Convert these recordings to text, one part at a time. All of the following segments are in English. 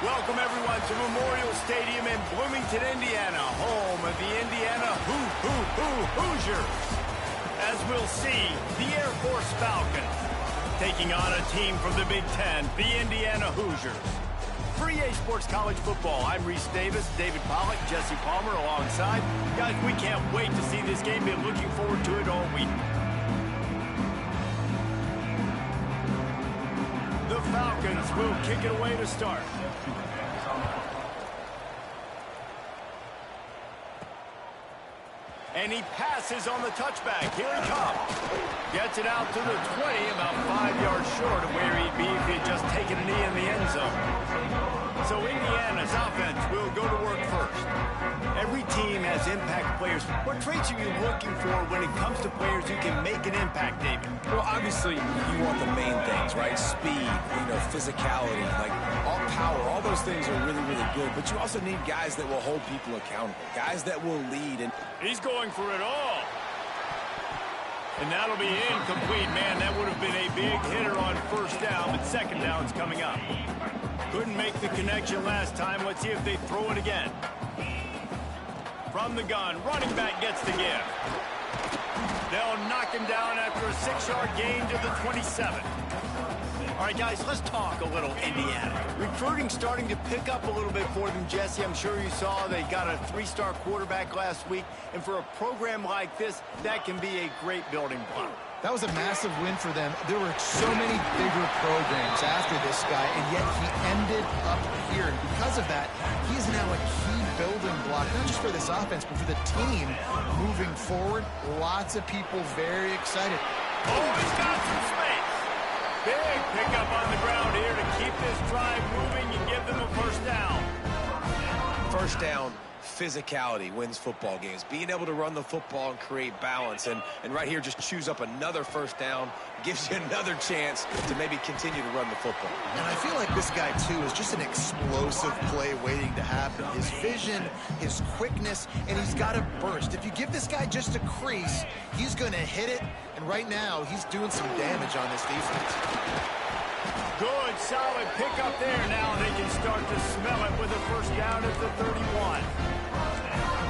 Welcome, everyone, to Memorial Stadium in Bloomington, Indiana, home of the Indiana Hoosiers. As we'll see, the Air Force Falcons taking on a team from the Big Ten, the Indiana Hoosiers. For EA Sports College Football, I'm Reese Davis, David Pollack, Jesse Palmer alongside. Guys, we can't wait to see this game. Been looking forward to it all week. The Falcons will kick it away to start. And he passes on the touchback. Here he comes. Gets it out to the 20, about 5 yards short of where he'd be if he had just taken a knee in the end zone. So Indiana's offense will go to work first. Every team has impact players. What traits are you looking for when it comes to players who can make an impact, David? Well, obviously, you want the main things, right? Speed, physicality, like all power, all those things are really, really good. But you also need guys that will hold people accountable, guys that will lead. And he's going for it all. And that'll be incomplete. Man, that would have been a big hitter on first down, but second down's coming up. Couldn't make the connection last time. Let's see if they throw it again. From the gun, running back gets the give. They'll knock him down after a 6-yard gain to the 27. All right, guys, let's talk a little Indiana. Recruiting starting to pick up a little bit for them, Jesse. I'm sure you saw they got a 3-star quarterback last week. And for a program like this, that can be a great building block. That was a massive win for them. There were so many bigger programs after this guy, and yet he ended up here. And because of that, he is now a key building block, not just for this offense, but for the team moving forward. Lots of people very excited. Oh, he's got some space. Big pickup on the ground here to keep this drive moving and give them a first down. First down, physicality wins football games. Being able to run the football and create balance. And right here, just choose up another first down. Gives you another chance to maybe continue to run the football. And I feel like this guy, too, is just an explosive play waiting to happen. His vision, his quickness, and he's got a burst. If you give this guy just a crease, he's going to hit it. And right now, he's doing some damage on this defense. Good, solid pickup there. Now they can start to smell it with a first down at the 31.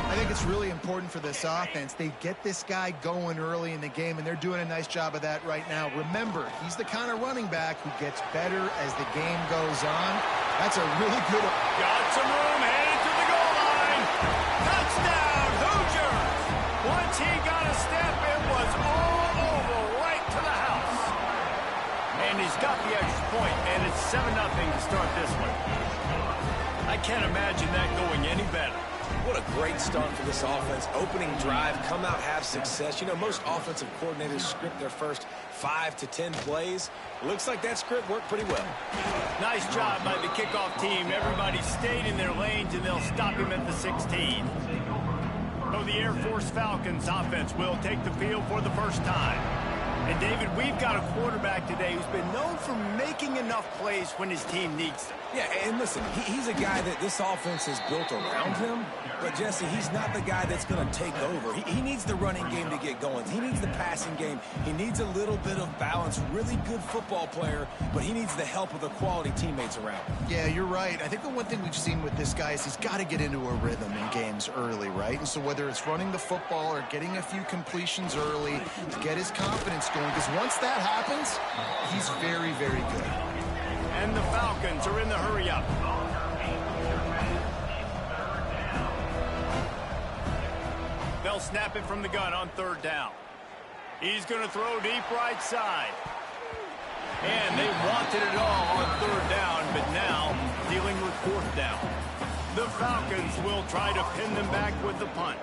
I think it's really important for this offense. They get this guy going early in the game, and they're doing a nice job of that right now. Remember, he's the kind of running back who gets better as the game goes on. That's a really good... Got some room, headed to the goal line. Touchdown, Hoosiers! Once he got a step, it was all over, right to the house. And he's got the extra point, and it's 7-0 to start this one. I can't imagine that going any better. What a great start for this offense. Opening drive, come out, have success. Most offensive coordinators script their first 5 to 10 plays. Looks like that script worked pretty well. Nice job by the kickoff team. Everybody stayed in their lanes, and they'll stop him at the 16. So the Air Force Falcons offense will take the field for the first time. And, David, we've got a quarterback today who's been known for making enough plays when his team needs them. Yeah, and listen, he's a guy that this offense is built around him. But, Jesse, he's not the guy that's going to take over. He needs the running game to get going. He needs the passing game. He needs a little bit of balance. Really good football player, but he needs the help of the quality teammates around him. Yeah, you're right. I think the one thing we've seen with this guy is he's got to get into a rhythm in games early, right? And so whether it's running the football or getting a few completions early to get his confidence going, because once that happens, he's very, very good. And the Falcons are in the hurry-up. They'll snap it from the gun on third down. He's going to throw deep right side. And they wanted it all on third down, but now dealing with fourth down. The Falcons will try to pin them back with the punt.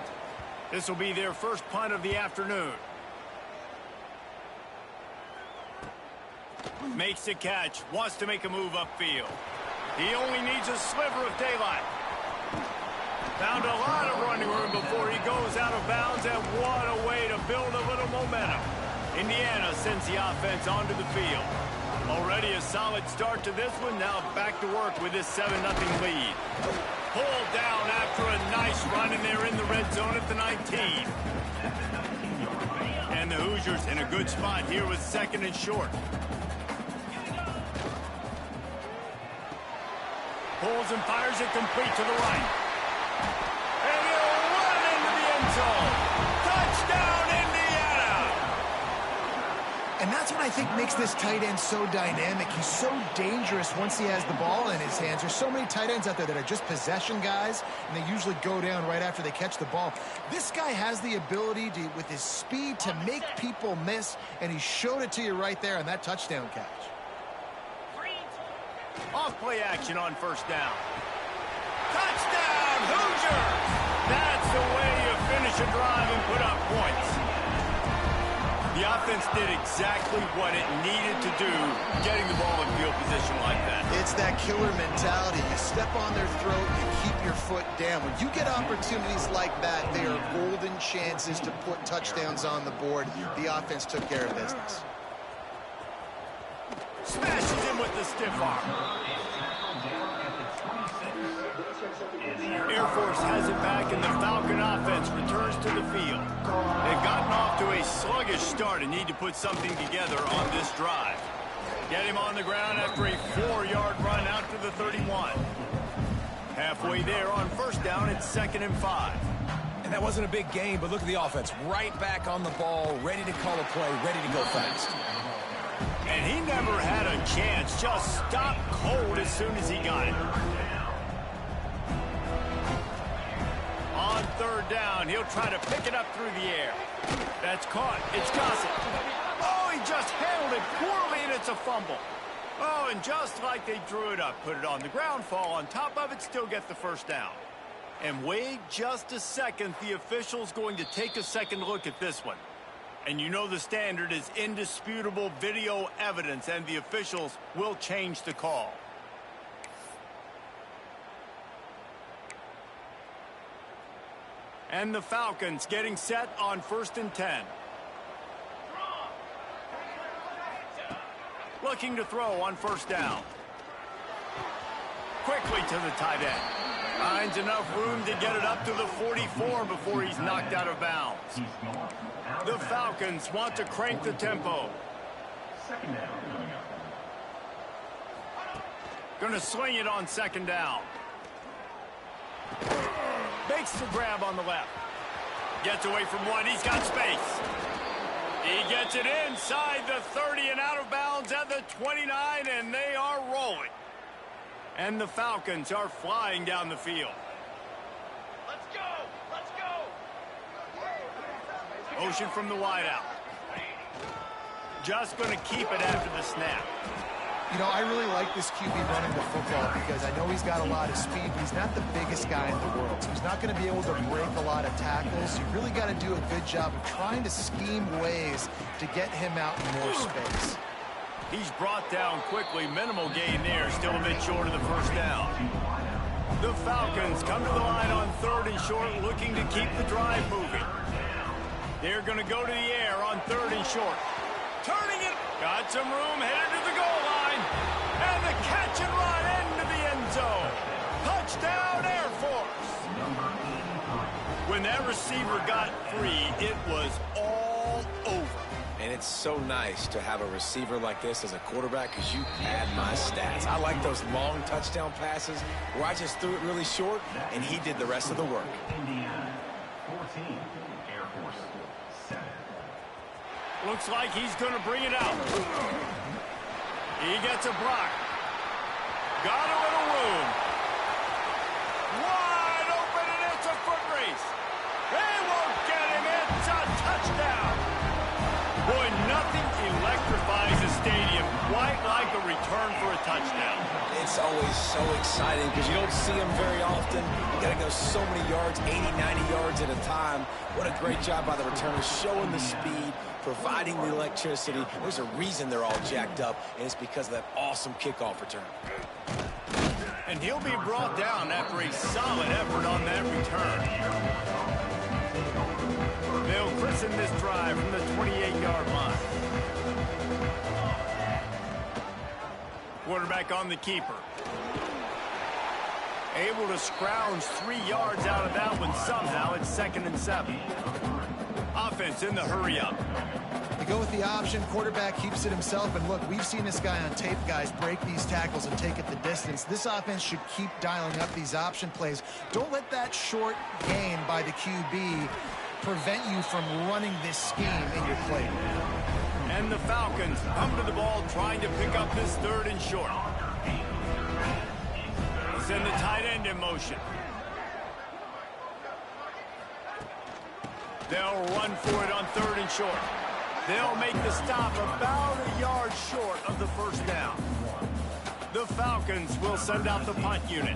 This will be their first punt of the afternoon. Makes the catch. Wants to make a move upfield. He only needs a sliver of daylight. Found a lot of running room before he goes out of bounds, and what a way to build a little momentum. Indiana sends the offense onto the field. Already a solid start to this one. Now back to work with this 7-0 lead. Pulled down after a nice run, and they're in the red zone at the 19. And the Hoosiers in a good spot here with 2nd and short. Pulls and fires it complete to the right. And he'll run into the end zone. Touchdown, Indiana! And that's what I think makes this tight end so dynamic. He's so dangerous once he has the ball in his hands. There's so many tight ends out there that are just possession guys, and they usually go down right after they catch the ball. This guy has the ability to, with his speed, to make people miss, and he showed it to you right there on that touchdown catch. Off play action on 1st down. Touchdown, Hoosiers! That's the way you finish a drive and put up points. The offense did exactly what it needed to do, getting the ball in field position like that. It's that killer mentality. You step on their throat, you keep your foot down. When you get opportunities like that, they are golden chances to put touchdowns on the board. The offense took care of business. Smashes him with the stiff arm. Air Force has it back, and the Falcon offense returns to the field. They've gotten off to a sluggish start and need to put something together on this drive. Get him on the ground after a 4-yard run out to the 31. Halfway there on 1st down, it's 2nd and 5. And that wasn't a big gain, but look at the offense. Right back on the ball, ready to call a play, ready to go fast. And he never had a chance. Just stopped cold as soon as he got it. On 3rd down, he'll try to pick it up through the air. That's caught. It's Gossett. Oh, he just handled it poorly, and it's a fumble. Oh, and just like they drew it up, put it on the ground, fall on top of it, still get the 1st down. And wait just a second. The official's going to take a second look at this one. And you know the standard is indisputable video evidence, and the officials will change the call. And the Falcons getting set on 1st and 10. Looking to throw on 1st down. Quickly to the tight end. Finds enough room to get it up to the 44 before he's knocked out of bounds. The Falcons want to crank the tempo. Gonna swing it on 2nd down. Makes the grab on the left. Gets away from one. He's got space. He gets it inside the 30 and out of bounds at the 29, and they are rolling. And the Falcons are flying down the field. Let's go! Let's go! Motion from the wideout. Just going to keep it after the snap. You know, I really like this QB running the football because I know he's got a lot of speed, but he's not the biggest guy in the world. So he's not going to be able to break a lot of tackles. You really got to do a good job of trying to scheme ways to get him out in more space. He's brought down quickly. Minimal gain there. Still a bit short of the 1st down. The Falcons come to the line on 3rd and short, looking to keep the drive moving. They're going to go to the air on 3rd and short. Turning it. Got some room. Headed to the goal line. And the catch and run into the end zone. Touchdown, Air Force. When that receiver got free, it was all over. And it's so nice to have a receiver like this as a quarterback because you pad my stats. I like those long touchdown passes where I just threw it really short and he did the rest of the work. Indiana 14, Air Force 7. Looks like he's going to bring it out. He gets a block. Got a little room. Wide open, and it's a foot race. They won't get him. It's a touchdown. Boy, nothing electrifies a stadium quite like a return for a touchdown. It's always so exciting because you don't see them very often. You got to go so many yards, 80, 90 yards at a time. What a great job by the returner, showing the speed, providing the electricity. There's a reason they're all jacked up, and it's because of that awesome kickoff return. And he'll be brought down after a solid effort on that return. They'll christen this drive from the 28-yard line. Quarterback on the keeper. Able to scrounge 3 yards out of that one somehow. It's 2nd and 7. Offense in the hurry-up. They go with the option. Quarterback keeps it himself. And look, we've seen this guy on tape, guys, break these tackles and take it the distance. This offense should keep dialing up these option plays. Don't let that short gain by the QB prevent you from running this scheme in your play. And the Falcons come to the ball trying to pick up this 3rd and short. Send the tight end in motion. They'll run for it on 3rd and short. They'll make the stop about a yard short of the first down. The Falcons will send out the punt unit.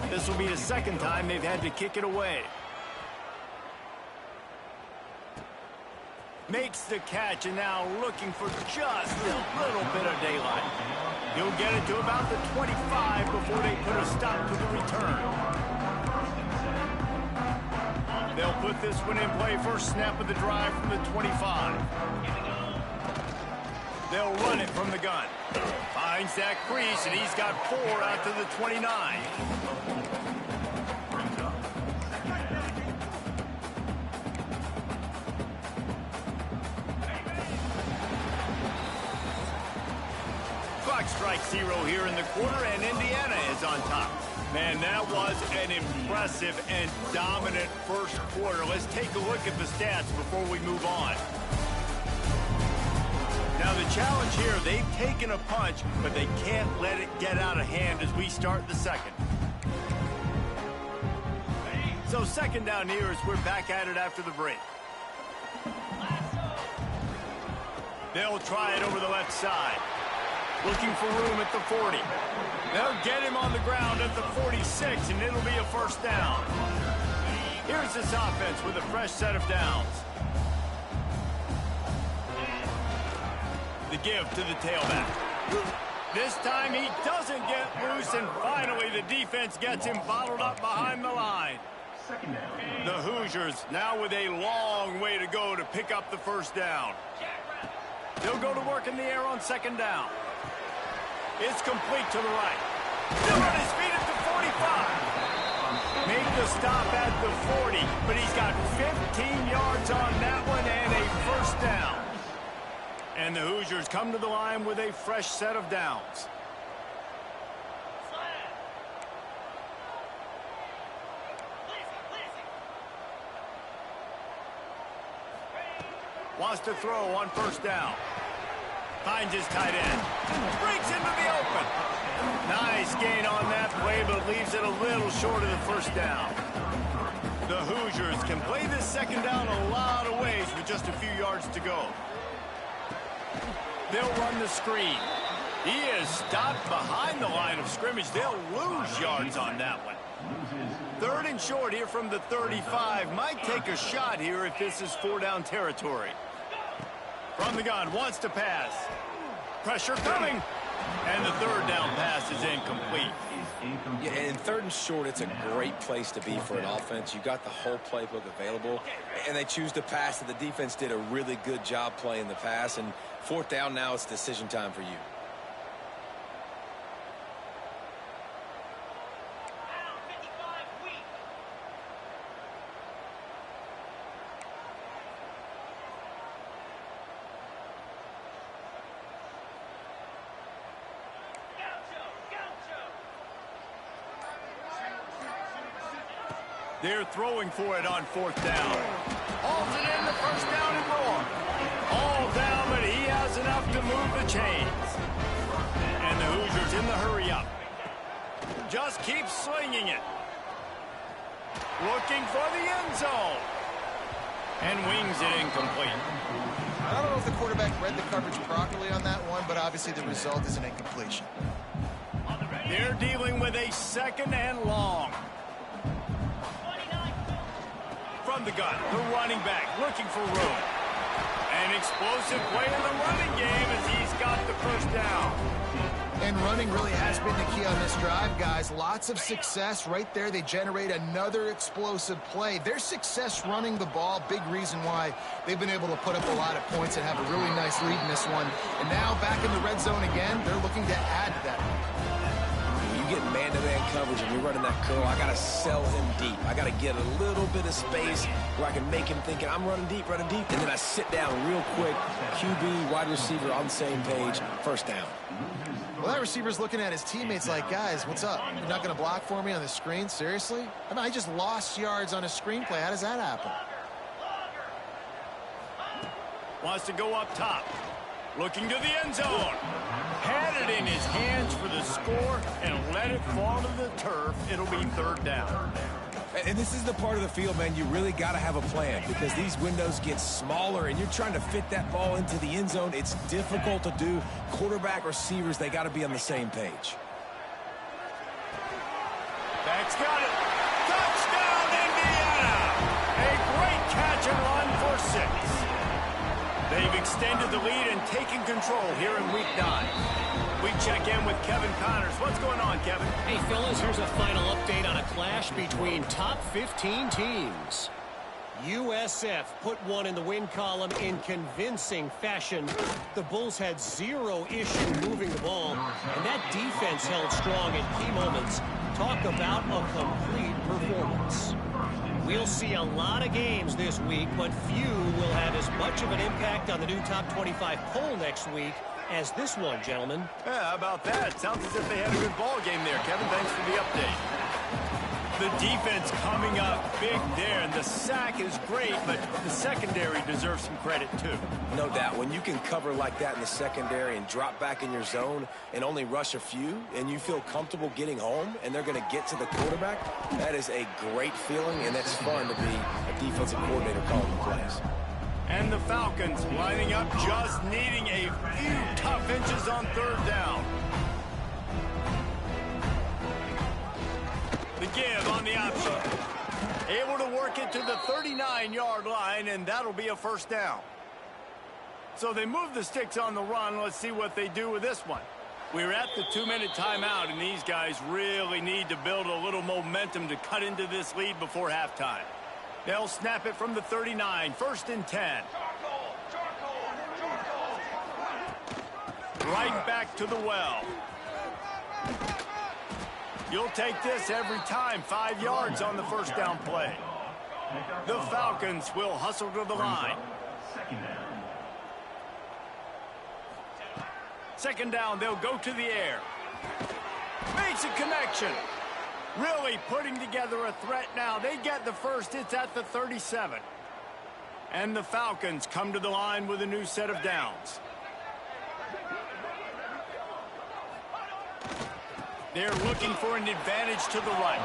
This will be the 2nd time they've had to kick it away. Makes the catch and now looking for just a little bit of daylight. He'll get it to about the 25 before they put a stop to the return. They'll put this one in play. First snap of the drive from the 25. They'll run it from the gun. Finds that crease, and he's got 4 out to the 29. Clock strikes 0 here in the quarter, and Indiana is on top. Man, that was an impressive and dominant first quarter. Let's take a look at the stats before we move on. Now the challenge here, they've taken a punch, but they can't let it get out of hand as we start the 2nd. So 2nd down here as we're back at it after the break. They'll try it over the left side. Looking for room at the 40. They'll get him on the ground at the 46, and it'll be a first down. Here's this offense with a fresh set of downs. The give to the tailback. This time he doesn't get loose, and finally the defense gets him bottled up behind the line. The Hoosiers now with a long way to go to pick up the first down. They'll go to work in the air on 2nd down. It's complete to the right. Still on his feet at the 45. Make the stop at the 40, but he's got 15 yards on that one and a first down. And the Hoosiers come to the line with a fresh set of downs. Wants to throw on first down. Finds his tight end. Breaks into the open. Nice gain on that play, but leaves it a little short of the first down. The Hoosiers can play this 2nd down a lot of ways with just a few yards to go. They'll run the screen. He is stopped behind the line of scrimmage. They'll lose yards on that one. 3rd and short here from the 35. Might take a shot here if this is 4-down territory. From the gun, wants to pass. Pressure coming. And the 3rd down pass is incomplete. Yeah, and 3rd and short, it's a great place to be for an offense. You got the whole playbook available, and they choose to pass. And the defense did a really good job playing the pass. And 4th down now, it's decision time for you. They're throwing for it on 4th down. Hauls it in the first down and more. All down, but he has enough to move the chains. And the Hoosiers in the hurry-up. Just keeps slinging it. Looking for the end zone. And wings it incomplete. I don't know if the quarterback read the coverage properly on that one, but obviously the result is an incompletion. They're dealing with a 2nd and long. From the gun, the running back looking for room. An explosive play in the running game as he's got the first down. And running really has been the key on this drive, guys. Lots of success right there. They generate another explosive play. Their success running the ball, big reason why they've been able to put up a lot of points and have a really nice lead in this one. And now back in the red zone again, they're looking to add to that. You get man-to-man coverage and you're running that curl, I got to sell him deep. I got to get a little bit of space where I can make him thinking I'm running deep, and then I sit down real quick. QB, wide receiver on the same page, first down. Well, that receiver's looking at his teammates like, guys, what's up? You're not going to block for me on the screen? Seriously? I mean, I just lost yards on a screenplay. How does that happen? Wants to go up top. Looking to the end zone. Had it in his hands for the score and let it fall to the turf. It'll be third down. And this is the part of the field, man, you really got to have a plan because these windows get smaller and you're trying to fit that ball into the end zone. It's difficult to do. Quarterback, receivers, they got to be on the same page. Back's got it. Touchdown, Indiana! A great catch and run for 6. They've extended the lead and taken control here in Week 9. We check in with Kevin Connors. What's going on, Kevin? Hey, fellas, here's a final update on a clash between top 15 teams. USF put one in the win column in convincing fashion. The Bulls had zero issue moving the ball, and that defense held strong in key moments. Talk about a complete performance. We'll see a lot of games this week, but few will have as much of an impact on the new top 25 poll next week as this one, gentlemen. Yeah, how about that? Sounds as if they had a good ball game there, Kevin. Thanks for the update. The defense coming up big there, and the sack is great, but the secondary deserves some credit, too. No doubt. When you can cover like that in the secondary and drop back in your zone and only rush a few, and you feel comfortable getting home, and they're going to get to the quarterback, that is a great feeling, and it's fun to be a defensive coordinator calling the plays. And the Falcons lining up, just needing a few tough inches on third down. The give on the option. Able to work it to the 39-yard line, and that'll be a first down. So they move the sticks on the run. Let's see what they do with this one. We're at the 2-minute timeout, and these guys really need to build a little momentum to cut into this lead before halftime. They'll snap it from the 39, 1st and 10. Right back to the well. You'll take this every time. 5 yards on the first down play. The Falcons will hustle to the line. Second down, they'll go to the air. Makes a connection. Really putting together a threat now. They get the first. It's at the 37. And the Falcons come to the line with a new set of downs. They're looking for an advantage to the right.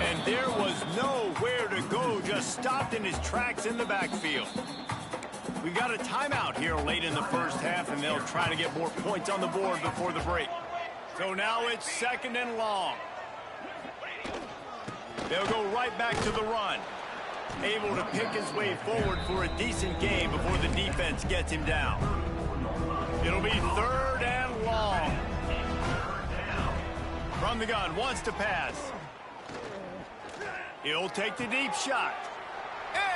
And there was nowhere to go, just stopped in his tracks in the backfield. We got a timeout here late in the first half, and they'll try to get more points on the board before the break. So now it's 2nd and long. They'll go right back to the run. Able to pick his way forward for a decent game before the defense gets him down. It'll be 3rd and long. From the gun, wants to pass. He'll take the deep shot.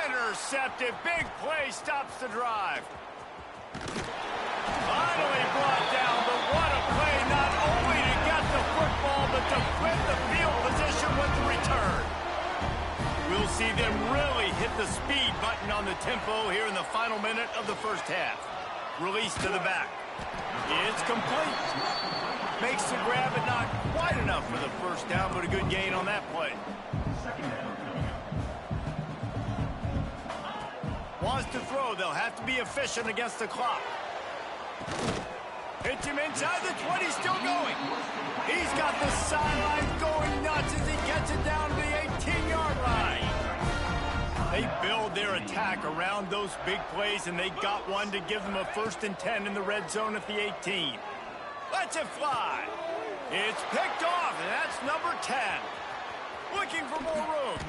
Intercepted. Big play stops the drive. Finally brought down, but what a play, not only to get the football, but to flip the field position with the return. We'll see them really hit the speed button on the tempo here in the final minute of the first half. Release to the back. It's complete. Makes the grab, but not quite enough for the first down, but a good gain on that play. Wants to throw. They'll have to be efficient against the clock. Hits him inside the 20, still going. He's got the sideline going nuts as he gets it down to the 18-yard line. They build their attack around those big plays, and they got one to give them a 1st and 10 in the red zone at the 18. Lets it fly. It's picked off, and that's number 10. Looking for more room.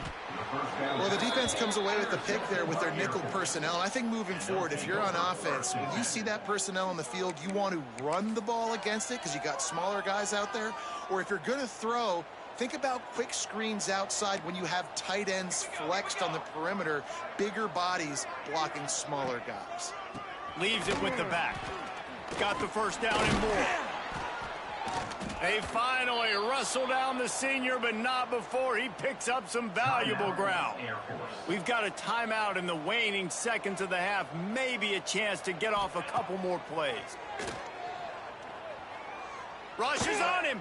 Well, the defense comes away with the pick there with their nickel personnel. I think moving forward, if you're on offense, when you see that personnel on the field, you want to run the ball against it because you got smaller guys out there. Or if you're going to throw, think about quick screens outside when you have tight ends flexed on the perimeter, bigger bodies blocking smaller guys. Leaves it with the back. Got the first down and more. They finally wrestle down the senior, but not before he picks up some valuable ground. We've got a timeout in the waning seconds of the half. Maybe a chance to get off a couple more plays. Rushes on him.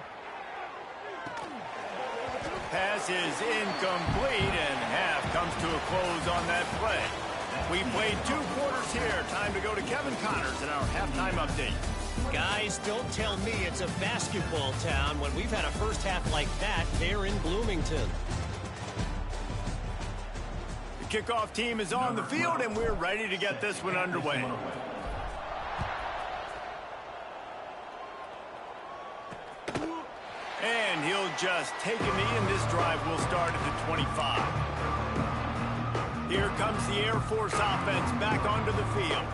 Pass is incomplete, and half comes to a close on that play. We played 2 quarters here. Time to go to Kevin Connors in our halftime update. Guys, don't tell me it's a basketball town when we've had a first half like that there in Bloomington. The kickoff team is on the field, and we're ready to get this one underway. And he'll just take a knee, and this drive will start at the 25. Here comes the Air Force offense back onto the field.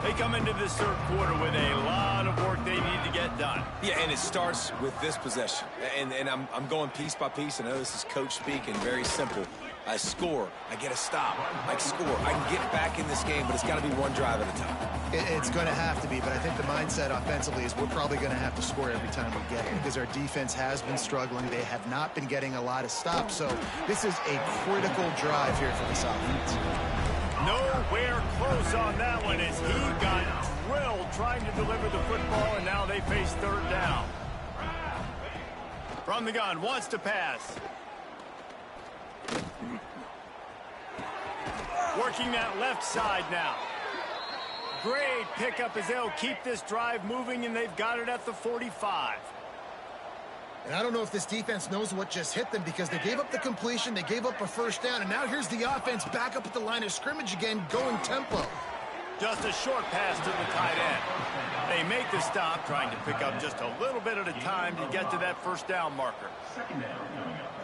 They come into this third quarter with a lot of work they need to get done. Yeah, and it starts with this possession. And I'm going piece by piece. I know this is coach speak and very simple. I score. I get a stop. I score. I can get back in this game, but it's got to be one drive at a time. It's going to have to be, but I think the mindset offensively is we're probably going to have to score every time we get it because our defense has been struggling. They have not been getting a lot of stops, so this is a critical drive here for this offense. Nowhere close on that one as he got drilled trying to deliver the football, and now they face third down. From the gun, wants to pass. Working that left side now. Great pickup as they'll keep this drive moving, and they've got it at the 45. And I don't know if this defense knows what just hit them because they gave up the completion, they gave up a first down, and now here's the offense back up at the line of scrimmage again, going tempo. Just a short pass to the tight end. They make the stop, trying to pick up just a little bit at a time to get to that first down marker.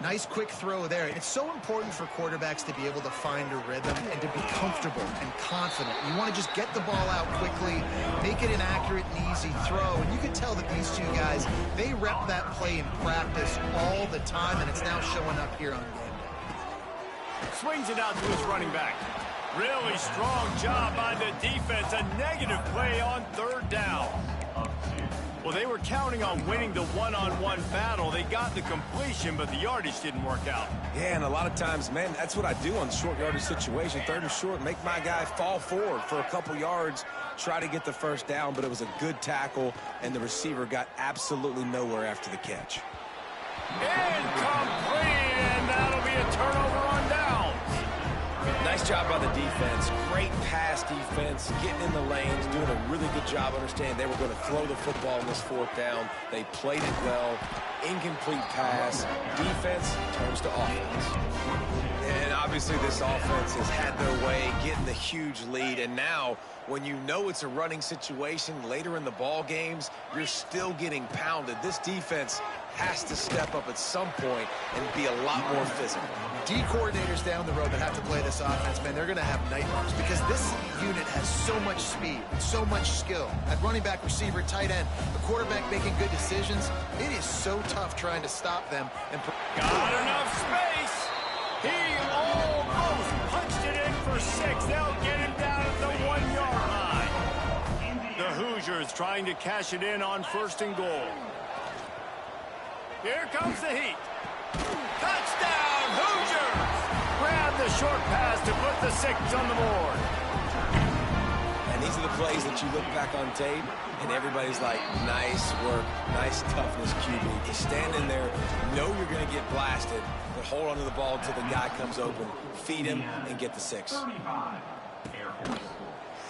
Nice quick throw there. It's so important for quarterbacks to be able to find a rhythm and to be comfortable and confident. You want to just get the ball out quickly, make it an accurate and easy throw. And you can tell that these two guys, they rep that play in practice all the time, and it's now showing up here on game day. Swings it out to his running back. Really strong job by the defense. A negative play on third down. Well, they were counting on winning the one-on-one battle. They got the completion, but the yardage didn't work out. Yeah, and a lot of times, man, that's what I do on the short yardage situation. Third and short, make my guy fall forward for a couple yards, try to get the first down, but it was a good tackle, and the receiver got absolutely nowhere after the catch. Incomplete, and that'll be a turnover on downs. Nice job by the defense. Great pass defense, getting in the lanes, doing a really good job understanding they were going to throw the football in this fourth down. They played it well. Incomplete pass. Defense turns to offense. And obviously this offense has had their way, getting the huge lead. And now, when you know it's a running situation later in the ball games, you're still getting pounded. This defense has to step up at some point and be a lot more physical. D coordinators down the road that have to play this offense, man, they're going to have nightmares because this unit has so much speed and so much skill. At running back, receiver, tight end, the quarterback making good decisions, it is so tough trying to stop them. And got enough space. He almost punched it in for 6. They'll get him down at the 1-yard line. The Hoosiers trying to cash it in on 1st and goal. Here comes the heat. Touchdown, Hoosiers! Grab the short pass to put the 6 on the board. And these are the plays that you look back on tape, and everybody's like, nice work, nice toughness, QB. You stand in there, know you're going to get blasted, but hold on to the ball until the guy comes open, feed him, and get the 6.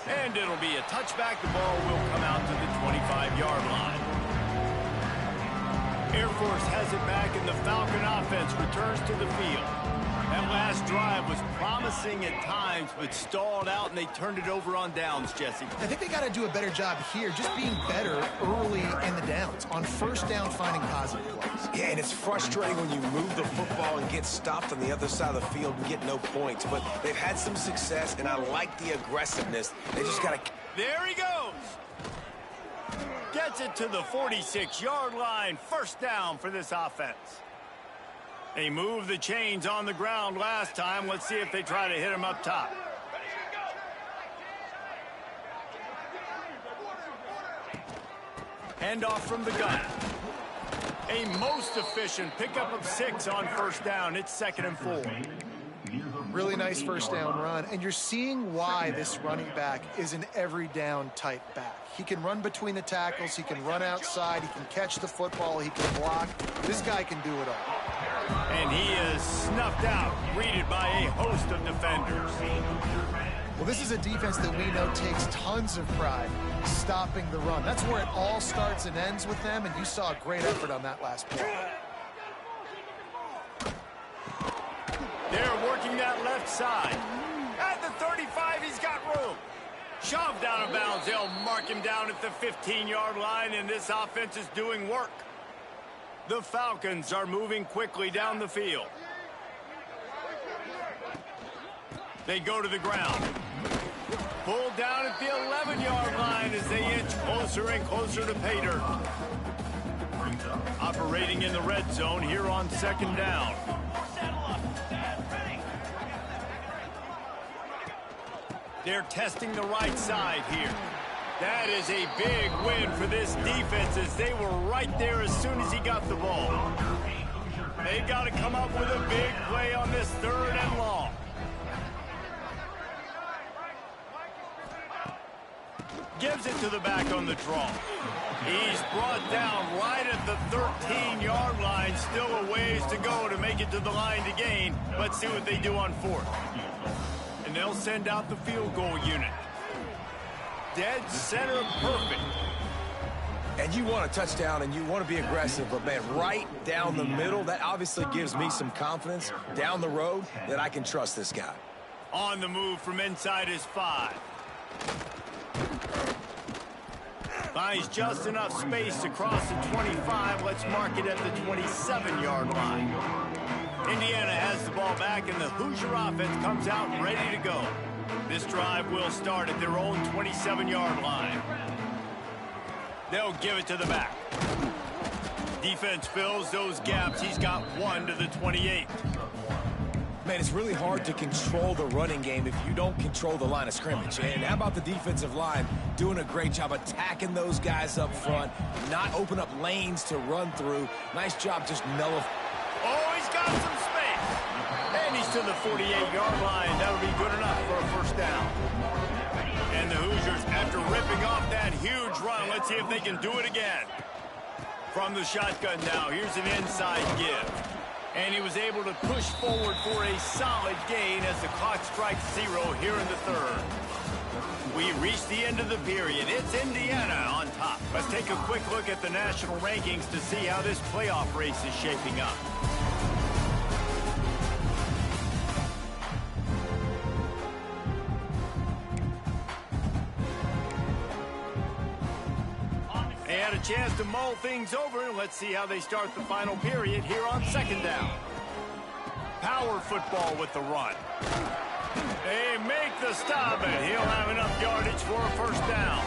And it'll be a touchback. The ball will come out to the 25-yard line. Air Force has it back, and the Falcon offense returns to the field. That last drive was promising at times, but stalled out, and they turned it over on downs, Jesse. I think they got to do a better job here, just being better early in the downs, on first down, finding positive plays. Yeah, and it's frustrating when you move the football and get stopped on the other side of the field and get no points. But they've had some success, and I like the aggressiveness. They just got to... There he goes. Gets it to the 46-yard line. First down for this offense. They moved the chains on the ground last time. Let's see if they try to hit him up top. Handoff from the gun. A most efficient pickup of 6 on first down. It's 2nd and 4. Really nice first down run, and you're seeing why this running back is an every down type back. He can run between the tackles, he can run outside, he can catch the football, he can block. This guy can do it all. And he is snuffed out, greeted by a host of defenders. Well, this is a defense that we know takes tons of pride stopping the run. That's where it all starts and ends with them, and you saw a great effort on that last play. They're working that left side. At the 35, he's got room. Shoved out of bounds. They'll mark him down at the 15-yard line, and this offense is doing work. The Falcons are moving quickly down the field. They go to the ground. Pulled down at the 11-yard line as they inch closer and closer to pay dirt. Operating in the red zone here on 2nd down. They're testing the right side here. That is a big win for this defense as they were right there as soon as he got the ball. They got to come up with a big play on this 3rd and long. Gives it to the back on the draw. He's brought down right at the 13-yard line. Still a ways to go to make it to the line to gain. Let's see what they do on 4th. And they'll send out the field goal unit. Dead center perfect. And you want a touchdown and you want to be aggressive, but man, right down the middle, that obviously gives me some confidence down the road that I can trust this guy. On the move from inside his 5. Finds just enough space to cross the 25. Let's mark it at the 27-yard line. Indiana has the ball back, and the Hoosier offense comes out ready to go. This drive will start at their own 27-yard line. They'll give it to the back. Defense fills those gaps. He's got 1 to the 28. Man, it's really hard to control the running game if you don't control the line of scrimmage. And how about the defensive line doing a great job attacking those guys up front, not open up lanes to run through. Nice job just nullifying. Oh, he's got some space. And he's to the 48-yard line. That'll be good enough for a first down. And the Hoosiers, after ripping off that huge run, let's see if they can do it again. From the shotgun now, here's an inside give. And he was able to push forward for a solid gain as the clock strikes 0 here in the 3rd. We reach the end of the period. It's Indiana on top. Let's take a quick look at the national rankings to see how this playoff race is shaping up. They had a chance to mull things over. Let's see how they start the final period here on 2nd down. Power football with the run. They make the stop, and he'll have enough yardage for a first down.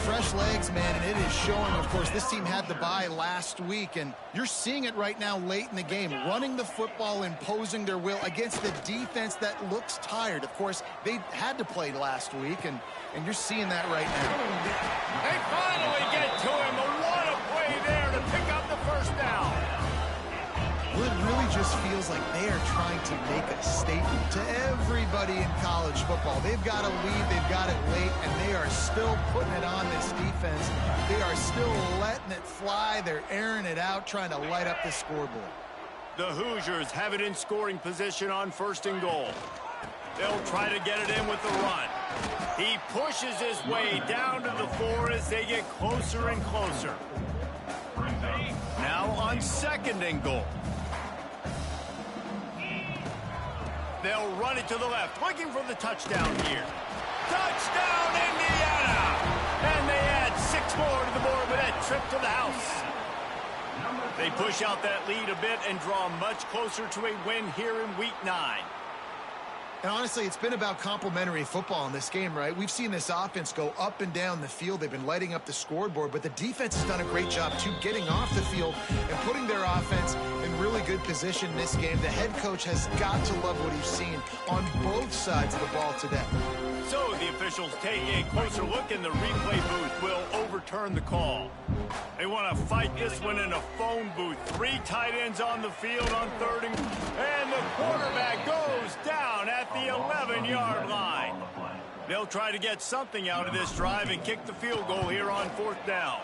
Fresh legs, man, and it is showing. Of course, this team had the bye last week, and you're seeing it right now late in the game. Running the football, imposing their will against the defense that looks tired. Of course, they had to play last week, and you're seeing that right now. They finally get to him. What a play there to pick up the first down. Well, it really just feels like they are trying to make a statement to everybody in college football. They've got a lead, they've got it late, and they are still putting it on this defense. They are still letting it fly. They're airing it out, trying to light up the scoreboard. The Hoosiers have it in scoring position on 1st and goal. They'll try to get it in with the run. He pushes his way down to the 4 as they get closer and closer. Now on 2nd and goal. They'll run it to the left, looking for the touchdown here. Touchdown, Indiana! And they add 6 more to the board with that trip to the house. They push out that lead a bit and draw much closer to a win here in Week 9. And honestly, it's been about complementary football in this game, right? We've seen this offense go up and down the field. They've been lighting up the scoreboard, but the defense has done a great job, too, getting off the field and putting their offense in really good position in this game. The head coach has got to love what he's seen on both sides of the ball today. So the officials take a closer look, and the replay booth will overturn the call. They want to fight this one in a phone booth. 3 tight ends on the field on 3rd and the quarterback goes down at the 11-yard line. They'll try to get something out of this drive and kick the field goal here on 4th down.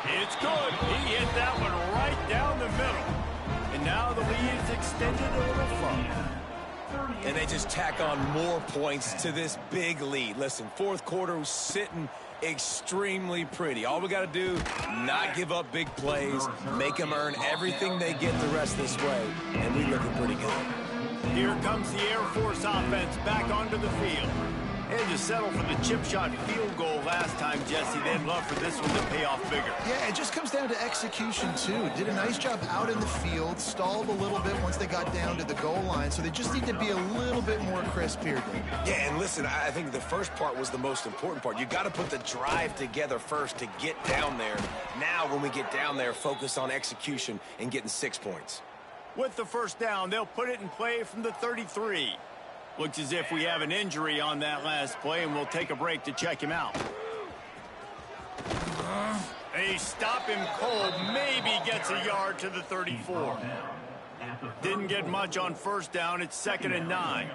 It's good. He hit that one right down the middle. And now the lead is extended a little further. And they just tack on more points to this big lead. Listen, 4th quarter was sitting extremely pretty. All we got to do, not give up big plays, make them earn everything they get the rest of this way, and we looking pretty good. Here comes the Air Force offense back onto the field. They just settled for the chip shot field goal last time, Jesse. They'd love for this one to pay off bigger. Yeah, it just comes down to execution, too. Did a nice job out in the field, stalled a little bit once they got down to the goal line, so they just need to be a little bit more crisp here, Dave. Yeah, and listen, I think the first part was the most important part. You got to put the drive together first to get down there. Now, when we get down there, focus on execution and getting 6 points. With the first down, they'll put it in play from the 33. Looks as if we have an injury on that last play, and we'll take a break to check him out. They stop him cold, maybe gets a yard to the 34. Didn't get much on first down. It's 2nd and 9.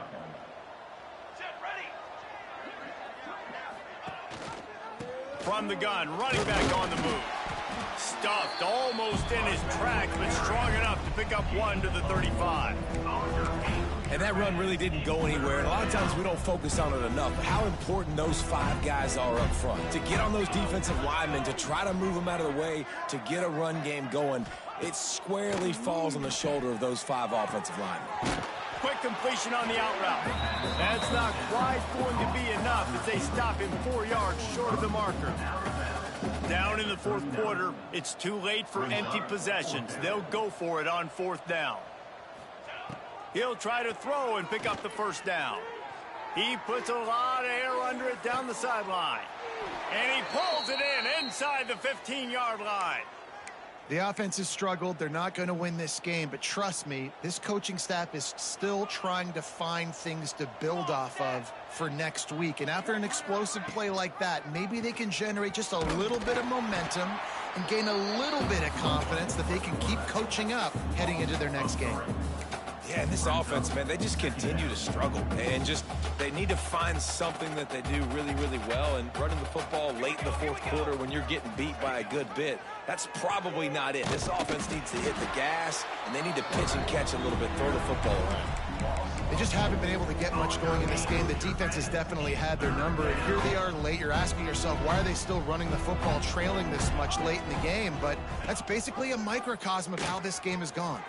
From the gun, running back on the move. Stuffed almost in his tracks, but strong enough to pick up 1 to the 35. And that run really didn't go anywhere. And a lot of times we don't focus on it enough. But how important those 5 guys are up front. To get on those defensive linemen, to try to move them out of the way, to get a run game going, it squarely falls on the shoulder of those 5 offensive linemen. Quick completion on the out route. That's not quite going to be enough as they stop him 4 yards short of the marker. Down in the 4th quarter, it's too late for empty possessions. They'll go for it on 4th down. He'll try to throw and pick up the first down. He puts a lot of air under it down the sideline. And he pulls it in inside the 15-yard line. The offense has struggled. They're not going to win this game, but trust me, this coaching staff is still trying to find things to build off of for next week. And after an explosive play like that, maybe they can generate just a little bit of momentum and gain a little bit of confidence that they can keep coaching up heading into their next game. Yeah, and this offense, man, they just continue to struggle. And they need to find something that they do really, really well. And running the football late in the 4th quarter when you're getting beat by a good bit, that's probably not it. This offense needs to hit the gas, and they need to pitch and catch a little bit, throw the football around. They just haven't been able to get much going in this game. The defense has definitely had their number. And here they are late. You're asking yourself, why are they still running the football, trailing this much late in the game? But that's basically a microcosm of how this game has gone.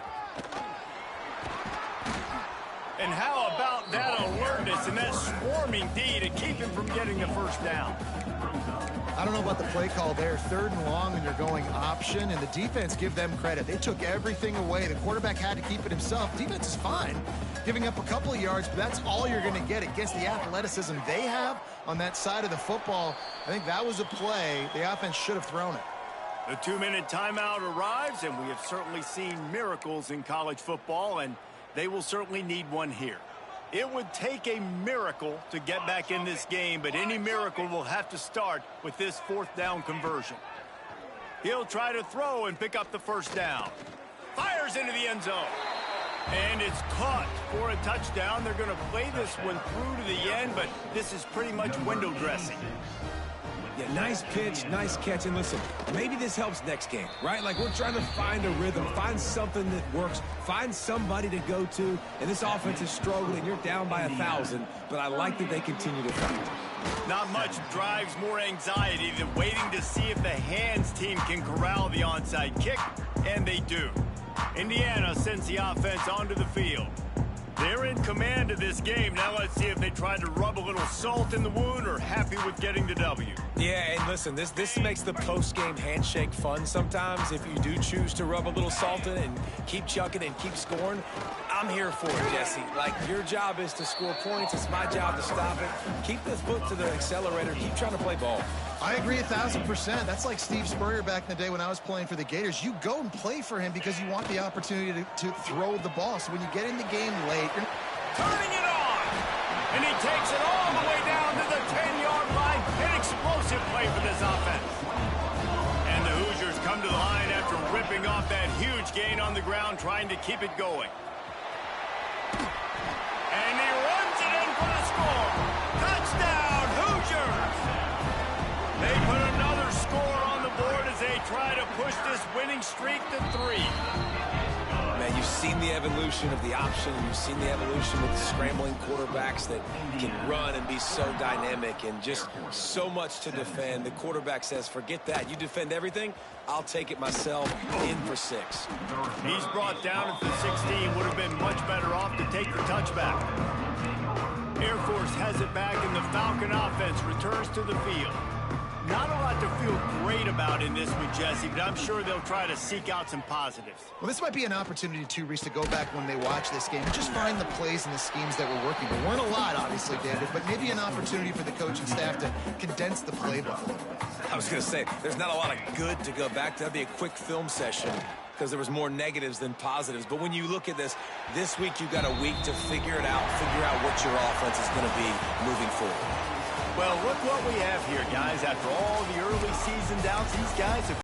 And how about that alertness and that swarming D to keep him from getting the first down? I don't know about the play call there. 3rd and long, and you're going option, and the defense, give them credit. They took everything away. The quarterback had to keep it himself. Defense is fine, giving up a couple of yards, but that's all you're going to get against the athleticism they have on that side of the football. I think that was a play the offense should have thrown it. The 2-minute timeout arrives, and we have certainly seen miracles in college football, and they will certainly need one here. It would take a miracle to get back in this game, but any miracle will have to start with this 4th down conversion. He'll try to throw and pick up the first down. Fires into the end zone. And it's caught for a touchdown. They're going to play this one through to the end, but this is pretty much window dressing. Yeah, nice pitch, nice catch. And listen, maybe this helps next game, right? Like, we're trying to find a rhythm, find something that works, find somebody to go to. And this offense is struggling. You're down by 1,000, but I like that they continue to fight. Not much drives more anxiety than waiting to see if the hands team can corral the onside kick, and they do. Indiana sends the offense onto the field. They're in command of this game. Now let's see if they try to rub a little salt in the wound or happy with getting the W. Yeah, and listen, this makes the post-game handshake fun sometimes. If you do choose to rub a little salt in and keep chucking and keep scoring, I'm here for it, Jesse. Like, your job is to score points. It's my job to stop it. Keep the foot to the accelerator. Keep trying to play ball. I agree 1,000%. That's like Steve Spurrier back in the day when I was playing for the Gators. You go and play for him because you want the opportunity to throw the ball. So when you get in the game late, Turning it on! And he takes it all the way down to the 10-yard line. An explosive play for this offense. And the Hoosiers come to the line after ripping off that huge gain on the ground, trying to keep it going. And he runs it in for the score. Touchdown, Hoosiers! They put another score on the board as they try to push this winning streak to 3. Man, you've seen the evolution of the option. You've seen the evolution with the scrambling quarterbacks that can run and be so dynamic and just so much to defend. The quarterback says, forget that. You defend everything, I'll take it myself. In for 6. He's brought down at the 16. Would have been much better off to take the touchback. Air Force has it back, and the Falcon offense returns to the field. Not a lot to feel great about in this one, Jesse, but I'm sure they'll try to seek out some positives. well, this might be an opportunity, too, Reese, to go back when they watch this game and just find the plays and the schemes that were working. There weren't a lot, obviously, David, but maybe an opportunity for the coaching staff to condense the playbook a little bit. I was going to say, there's not a lot of good to go back to. That'd be a quick film session because there was more negatives than positives. But when you look at this week you've got a week to figure it out, figure out what your offense is going to be moving forward. Well, look what we have here, guys. After all the early season doubts, these guys have